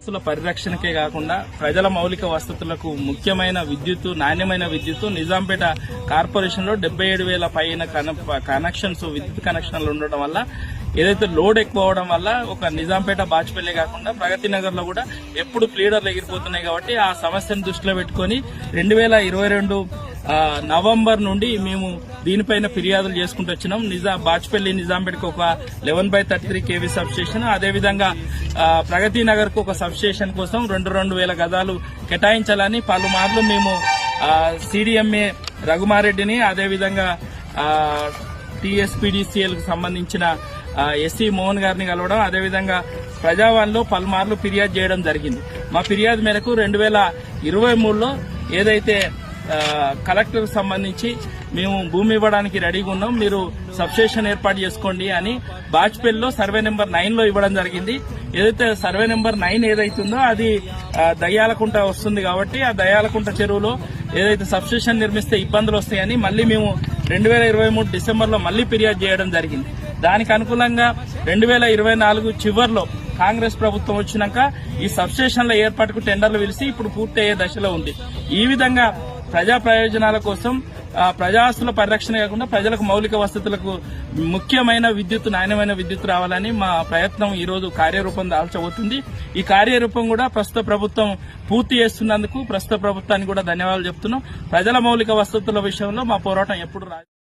ఆస్తుల పరిరక్షణకే కాకుండా ప్రజల మౌలిక వసతులకు ముఖ్యమైన విద్యుత్, నాణ్యమైన విద్యుత్ నిజాంపేట కార్పొరేషన్ లో 77,000 పైన కనెక్షన్స్, విద్యుత్ కనెక్షన్లు ఉండడం వల్ల ఏదైతే లోడ్ ఎక్కువ అవడం వల్ల ఒక నిజాంపేట, బాచ్పల్లి కాకుండా ప్రగతి నగర్ లో కూడా ఎప్పుడు ప్లీడర్లు ఎగిరిపోతున్నాయి. కాబట్టి ఆ సమస్యను దృష్టిలో పెట్టుకుని 2022 నవంబర్ నుండి మేము దీనిపైన ఫిర్యాదులు చేసుకుంటూ వచ్చినాం. బాచ్పల్లి నిజాంపేటకు ఒక 11/33 kV సబ్ స్టేషన్, అదేవిధంగా ప్రగతి నగర్ కు ఒక సబ్ స్టేషన్ కోసం 2,000 గజాలు కేటాయించాలని పలుమార్లు మేము CDMA రఘుమారెడ్డిని, అదేవిధంగా TSPDCL కు సంబంధించిన SC మోహన్ గారిని కలవడం, అదేవిధంగా ప్రజావాణిలో పలుమార్లు ఫిర్యాదు చేయడం జరిగింది. మా ఫిర్యాదు మేరకు 2023లో ఏదైతే కలెక్టర్ సంబంధించి మేము భూమి ఇవ్వడానికి రెడీగా ఉన్నాం, మీరు సబ్స్టేషన్ ఏర్పాటు చేసుకోండి అని బాచ్పల్లిలో సర్వే నెంబర్ 9లో ఇవ్వడం జరిగింది. ఏదైతే సర్వే నెంబర్ 9 ఏదైతుందో అది దయ్యాలకుంట వస్తుంది కాబట్టి ఆ దయ్యాలకుంట చెరువులో ఏదైతే సబ్స్టేషన్ నిర్మిస్తే ఇబ్బందులు వస్తాయని మళ్లీ మేము 2023 డిసెంబర్లో మళ్లీ ఫిర్యాదు చేయడం జరిగింది. దానికి అనుకూలంగా 2024 చివర్లో కాంగ్రెస్ ప్రభుత్వం వచ్చినాక ఈ సబ్స్టేషన్ల ఏర్పాటుకు టెండర్లు పిలిచి ఇప్పుడు పూర్తయ్యే దశలో ఉంది. ఈ విధంగా ప్రజా ప్రయోజనాల కోసం ప్రజాస్తుల పరిరక్షణ కాకుండా ప్రజలకు మౌలిక వసతులకు ముఖ్యమైన విద్యుత్, నాణ్యమైన విద్యుత్ రావాలని మా ప్రయత్నం ఈ రోజు కార్యరూపం దాల్చబోతుంది. ఈ కార్యరూపం కూడా ప్రస్తుత ప్రభుత్వం పూర్తి చేస్తున్నందుకు ప్రస్తుత ప్రభుత్వానికి కూడా ధన్యవాదాలు చెప్తున్నాం. ప్రజల మౌలిక వసతుల విషయంలో మా పోరాటం ఎప్పుడు